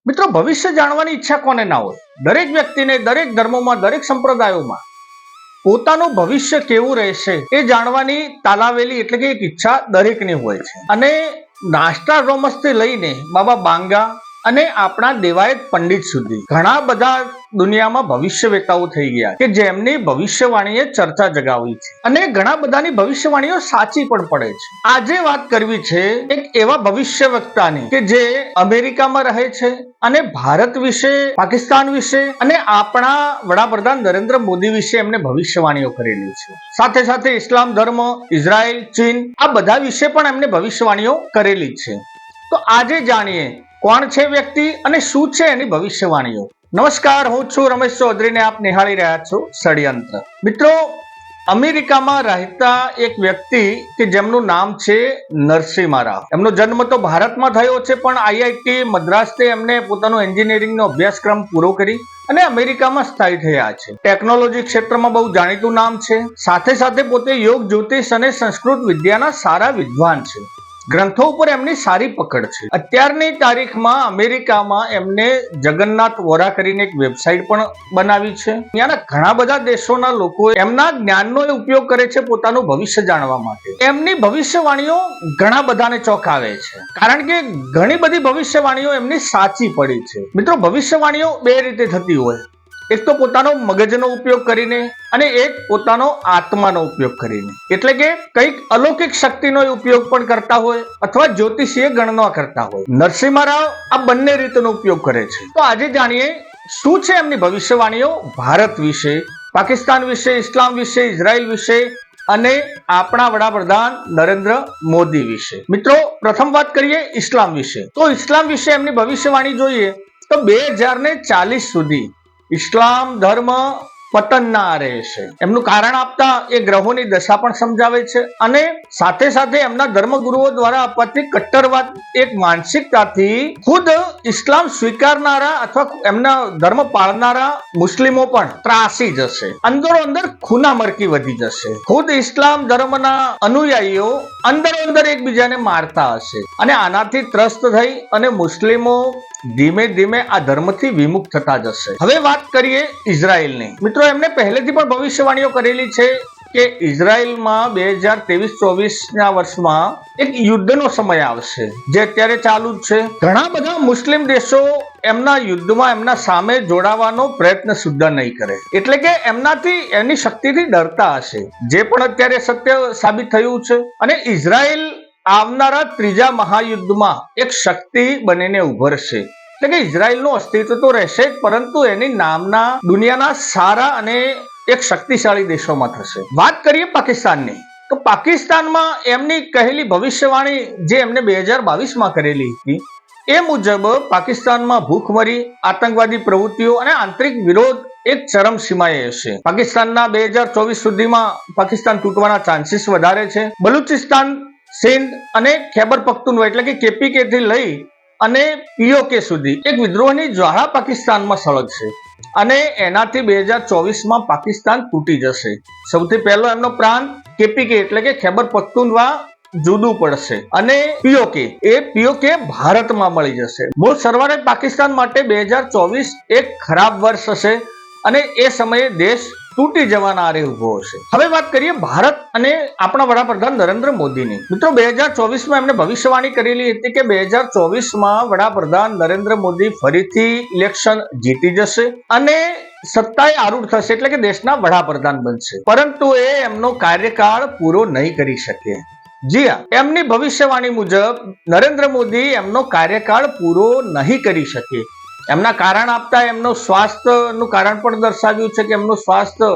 મિત્રો, ભવિષ્ય જાણવાની ઈચ્છા કોને ના હોય? દરેક વ્યક્તિને દરેક ધર્મોમાં, દરેક સંપ્રદાયોમાં પોતાનું ભવિષ્ય કેવું રહેશે એ જાણવાની તાલાવેલી એટલે કે એક ઈચ્છા દરેકની હોય છે. અને નાસ્ટ્રાડોમસથી લઈને બાબા બાંગા અને આપણા દેવાયત પંડિત સુધી ઘણા બધા દુનિયામાં ભવિષ્યવેતાઓ થઈ ગયા કે જેમની ભવિષ્યવાણીએ ચર્ચા જગાવી છે અને ઘણા બધાની ભવિષ્યવાણીઓ સાચી પણ પડે છે. આજે વાત કરવી છે એક એવા ભવિષ્યવક્તાની કે જે અમેરિકામાં રહે છે અને ભારત વિશે, પાકિસ્તાન વિશે અને આપણા વડાપ્રધાન નરેન્દ્ર મોદી વિશે એમને ભવિષ્યવાણીઓ કરેલી છે. સાથે સાથે ઇસ્લામ ધર્મ, ઇઝરાયલ, ચીન આ બધા વિશે પણ એમને ભવિષ્યવાણીઓ કરેલી છે. તો આજે જાણીએ કોણ છે વ્યક્તિ અને શું છે એની ભવિષ્યવાણીઓ. નમસ્કાર, હું છું રમેશ ચૌધરી ને આપ નિહાળી રહ્યા છો ષડયંત્ર. મિત્રો, અમેરિકામાં રહેતા એક વ્યક્તિ કે જેમનું નામ છે નરસિમ્હા રાવ. એમનો જન્મ તો ભારતમાં થયો છે પણ આઈઆઈટી મદ્રાસથી એમને પોતાનો એન્જિનિયરિંગનો અભ્યાસક્રમ પૂરો કરી અને અમેરિકામાં સ્થાયી થયા છે. ટેકનોલોજી ક્ષેત્રમાં બહુ જાણીતું નામ છે. સાથે સાથે પોતે યોગ, જ્યોતિષ અને સંસ્કૃત વિદ્યાના સારા વિદ્વાન છે. ગ્રંથો ઉપર એમની સારી પકડ છે. અત્યારની તારીખમાં અમેરિકામાં એમને જગન્નાથ વોરા કરીને એક વેબસાઇટ પણ બનાવી છે. ત્યાંના ઘણા બધા દેશોના લોકો એમના જ્ઞાનનો ઉપયોગ કરે છે પોતાનું ભવિષ્ય જાણવા માટે. એમની ભવિષ્યવાણીઓ ઘણા બધાને ચોંકાવે છે કારણ કે ઘણી બધી ભવિષ્યવાણીઓ એમની સાચી પડી છે. મિત્રો, ભવિષ્યવાણીઓ બે રીતે થતી હોય. એક તો પોતાનો મગજનો ઉપયોગ કરીને અને એક પોતાનો આત્માનો ઉપયોગ કરીને. એટલે કે કંઈક અલૌકિક શક્તિનો ઉપયોગ પણ કરતા હોય અથવા જ્યોતિષીય ગણના કરતા હોય. નરસિમ્હા રાવ આ બંને રીતનો ઉપયોગ કરે છે. તો આજે જાણીએ શું છે એમની ભવિષ્યવાણીઓ ભારત વિશે, પાકિસ્તાન વિશે, ઇસ્લામ વિશે, ઇઝરાયલ વિશે અને આપણા વડાપ્રધાન નરેન્દ્ર મોદી વિશે. મિત્રો, પ્રથમ વાત કરીએ ઇસ્લામ વિશે. તો ઇસ્લામ વિશે એમની ભવિષ્યવાણી જોઈએ તો 2040 સુધી ઇસ્લામ ધર્મ પતનના રહેશે. એમનું કારણ આપતા એ ગ્રહોની દશા પણ સમજાવે છે અને સાથે સાથે એમના ધર્મગુરુઓ દ્વારા અપાતી કટ્ટરવાદ એક માનસિકતાથી ખુદ ઇસ્લામ સ્વીકારનારા અથવા એમના ધર્મ પાળનારા મુસ્લિમો પણ ત્રાસી જશે. અંદરો અંદર ખૂનામરકી વધી જશે. ખુદ ઇસ્લામ ધર્મના અનુયાયીઓ અંદરો અંદર એકબીજાને મારતા હશે અને આનાથી ત્રસ્ત થઈ અને મુસ્લિમો ધીમે ધીમે આ ધર્મથી વિમુખ થતા જશે. હવે વાત કરીએ ઇઝરાયલની. મિત્રો, એમને પહેલેથી પણ ભવિષ્યવાણીઓ કરેલી છે કે ઇઝરાયલમાં 2023-24 ના વર્ષમાં એક યુદ્ધનો સમય આવશે જે અત્યારે ચાલુ જ છે. ઘણા બધા મુસ્લિમ દેશો એમના યુદ્ધમાં એમના સામે જોડાવાનો પ્રયત્ન સુદ્ધા નહીં કરે. એટલે કે એમનાથી, એની શક્તિથી ડરતા હશે, જે પણ અત્યારે સત્ય સાબિત થયું છે. અને ઇઝરાયલ આવનારા ત્રીજા મહાયુદ્ધમાં એક શક્તિ બનીને ઉભરશે. એટલે કે ઇઝરાયલનું અસ્તિત્વ તો રહેશે જ પરંતુ એની નામના દુનિયાના સારા અને એક શક્તિશાળી દેશોમાં થશે. વાત કરીએ પાકિસ્તાનની. તો પાકિસ્તાનમાં એમની કહેલી ભવિષ્યવાણી જે એમને 2022માં કરેલી હતી એ મુજબ પાકિસ્તાનમાં ભૂખમરી, આતંકવાદી પ્રવૃત્તિઓ અને આંતરિક વિરોધ એક ચરમસીમાએ હશે. પાકિસ્તાનના 2024 સુધીમાં પાકિસ્તાન તૂટવાના ચાન્સીસ વધારે છે. બલુચિસ્તાન, સિંધ અને ખૈબર પખ્તુનવા એટલે કે કેપીકે થી લઈ અને પીઓકે સુધી એક વિદ્રોહની જ્વાળા પાકિસ્તાનમાં સળગશે અને એનાથી 2024માં પાકિસ્તાન તૂટી જશે. સૌથી પહેલો એમનો પ્રાંત કેપીકે એટલે કે ખૈબર પખ્તુનવા જુદું પડશે અને પીઓકે ભારતમાં મળી જશે. મૂળ સરવાળે પાકિસ્તાન માટે 2024 એક ખરાબ વર્ષ હશે અને એ સમયે દેશ તૂટી જવાના આરે ઉભો હશે. હવે વાત કરીએ ભારત અને આપણા વડાપ્રધાન નરેન્દ્ર મોદીની. મિત્રો, 2024માં એમને ભવિષ્યવાણી કરેલી હતી કે 2024માં વડાપ્રધાન નરેન્દ્ર મોદી ફરીથી ઇલેક્શન જીતી જશે અને સત્તાએ આરૂઢ થશે એટલે કે દેશના વડાપ્રધાન બનશે. પરંતુ એ એમનો કાર્યકાળ પૂરો નહીં કરી શકે. જી હા, એમની ભવિષ્યવાણી મુજબ નરેન્દ્ર મોદી એમનો કાર્યકાળ પૂરો નહીં કરી શકે. એમના કારણ આપતા એમનું સ્વાસ્થ્યનું કારણ પણ દર્શાવ્યું છે કે એમનું સ્વાસ્થ્ય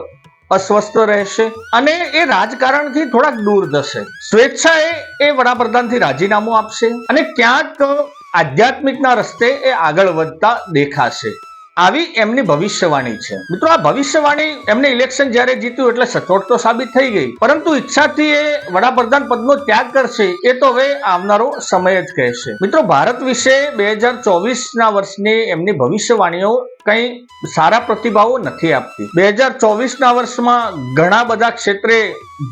અસ્વસ્થ રહેશે અને એ રાજકારણથી થોડાક દૂર જશે. સ્વેચ્છાએ એ વડાપ્રધાનથી રાજીનામું આપશે અને ક્યાંક આધ્યાત્મિકના રસ્તે એ આગળ વધતા દેખાશે. આવી એમની ભવિષ્યવાણી છે. મિત્રો, આ ભવિષ્યવાણી એમને ઇલેક્શન જ્યારે જીત્યું એટલે સચોટ તો સાબિત થઈ ગઈ પરંતુ ઈચ્છાથી એ વડાપ્રધાન પદનો ત્યાગ કરશે એ તો હવે આવનારો સમય જ કહેશે. મિત્રો, ભારત વિશે 2024ના વર્ષની એમની ભવિષ્યવાણીઓ કઈ સારા પ્રતિભાવો નથી આપતી. 2024ના વર્ષમાં ઘણા બધા ક્ષેત્રે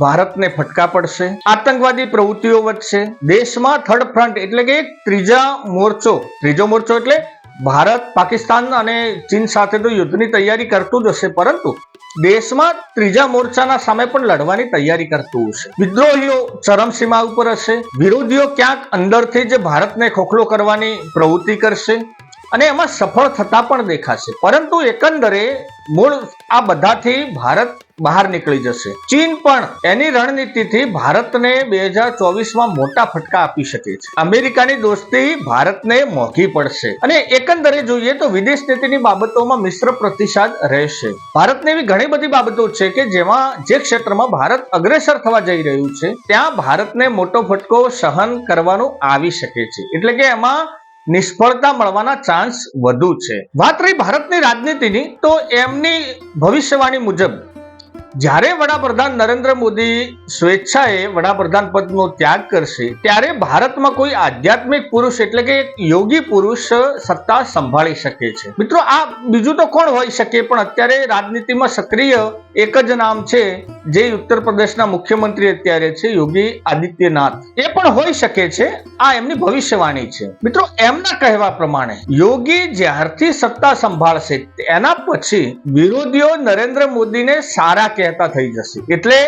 ભારતને ફટકા પડશે. આતંકવાદી પ્રવૃત્તિઓ વધશે. દેશમાં થર્ડ ફ્રન્ટ એટલે કે ત્રીજો મોરચો એટલે ભારત પાકિસ્તાન અને ચીન સાથે તો યુદ્ધની તૈયારી કરતું જ હશે, પરંતુ દેશમાં ત્રીજા મોરચાના સામે પણ લડવાની તૈયારી કરતું હશે. વિદ્રોહીઓ ચરમસીમા ઉપર હશે, વિરોધીઓ ક્યાંક અંદરથી જ ભારતને ખોખલો કરવાની પ્રવૃત્તિ કરશે અને એમાં સફળ થતા પણ દેખાશે. પરંતુ એકંદરે મૂળ આ બધાથી ભારત બહાર નીકળી જશે. ચીન પણ એની રણનીતિથી ભારતને 2024માં મોટા ફટકા આપી શકે છે. અમેરિકાની દોસ્તી ભારતને મોંઘી પડશે અને એકંદરે જોઈએ તો વિદેશ નીતિની બાબતોમાં મિશ્ર પ્રતિસાદ રહેશે. ભારતને એવી ઘણી બધી બાબતો છે કે જેમાં જે ક્ષેત્રમાં ભારત અગ્રેસર થવા જઈ રહ્યું છે ત્યાં ભારતને મોટો ફટકો સહન કરવાનું આવી શકે છે, એટલે કે એમાં નિષ્ફળતા મળવાના ચાન્સ વધુ છે. વાત રહી ભારતની રાજનીતિની, તો એમની ભવિષ્યવાણી મુજબ જ્યારે વડાપ્રધાન નરેન્દ્ર મોદી સ્વેચ્છાએ વડાપ્રધાન પદનો ત્યાગ કરશે ત્યારે ભારતમાં કોઈ આધ્યાત્મિક પુરુષ એટલે કે એક યોગી પુરુષ સત્તા સંભાળી શકે છે. મિત્રો, આ બીજું તો કોણ હોઈ શકે, પણ અત્યારે રાજનીતિમાં સક્રિય એક જ નામ છે જે ઉત્તર પ્રદેશના મુખ્યમંત્રી અત્યારે છે, યોગી આદિત્યનાથ. એ પણ હોઈ શકે છે. આ એમની ભવિષ્યવાણી છે. મિત્રો, એમના કહેવા પ્રમાણે યોગી જ્યારથી સત્તા સંભાળશે એના પછી વિરોધીઓ નરેન્દ્ર મોદીને સારા કહેતા થઈ જશે. એટલે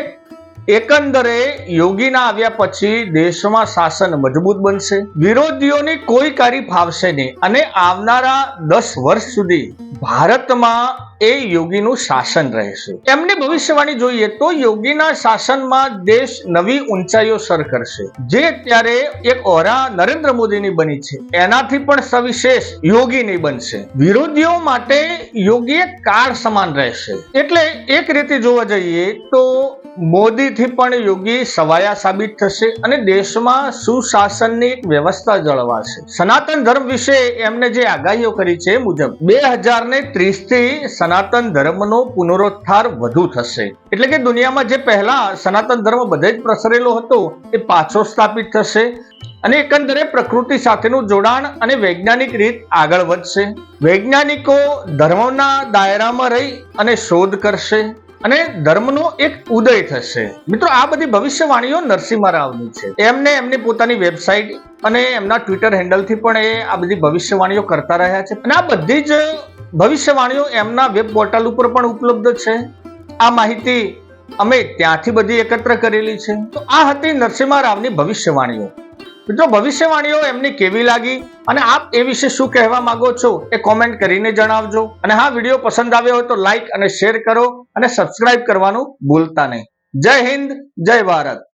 એકંદરે યોગીના આવ્યા પછી દેશમાં શાસન મજબૂત બનશે, વિરોધીઓની કોઈ કારી ફાવશે નહીં અને આવનારા 10 વર્ષ સુધી ભારતમાં એ યોગીનું શાસન રહેશે. એમની ભવિષ્યવાણી જોઈએ તો યોગીના શાસનમાં દેશ નવી ઊંચાઈઓ સર કરશે. જે અત્યારે એક ઓરા નરેન્દ્ર મોદીની બની છે એનાથી પણ સવિશેષ યોગીની બનશે. વિરોધીઓ માટે યોગી એક કાળ સમાન રહેશે. એટલે એક રીતે જોવા જઈએ તો મોદીથી પણ યોગી સવાયા સાબિત થશે અને દેશમાં સુશાસનની એક વ્યવસ્થા જળવાશે. સનાતન ધર્મ વિશે એમને જે આગાહીઓ કરી છે એ મુજબ 2030 થી સનાતન ધર્મનો પુનરોત્થાર વધુ થશે. એટલે કે દુનિયામાં જે પહેલા સનાતન ધર્મ બધે જ પ્રસરેલો હતો એ પાછો સ્થાપિત થશે અને એકંદરે પ્રકૃતિ સાથેનું જોડાણ અને વૈજ્ઞાનિક રીત આગળ વધશે. વૈજ્ઞાનિકો ધર્મના દાયરામાં રહી અને શોધ કરશે અને ધર્મનો એક ઉદય થશે. મિત્રો, આ બધી ભવિષ્યવાણીઓ નરસિંહ રાવની છે. એમને એમની પોતાની વેબસાઇટ અને એમના ટ્વિટર હેન્ડલથી પણ એ આ બધી ભવિષ્યવાણીઓ કરતા રહ્યા છે અને આ બધી જ ભવિષ્યવાણીઓ એમના વેબ પોર્ટલ ઉપર પણ ઉપલબ્ધ છે. આ માહિતી અમે ત્યાંથી બધી એકત્ર કરેલી છે. તો આ હતી નરસિંહ રાવની ભવિષ્યવાણીઓ. મિત્રો, ભવિષ્યવાણીઓ એમની કેવી લાગી અને આપ એ વિશે શું કહેવા માંગો છો એ કોમેન્ટ કરીને જણાવજો. અને હા, વિડીયો પસંદ આવ્યો હોય તો લાઈક અને શેર કરો અને સબસ્ક્રાઇબ કરવાનું ભૂલતા નહીં. જય હિન્દ, જય ભારત.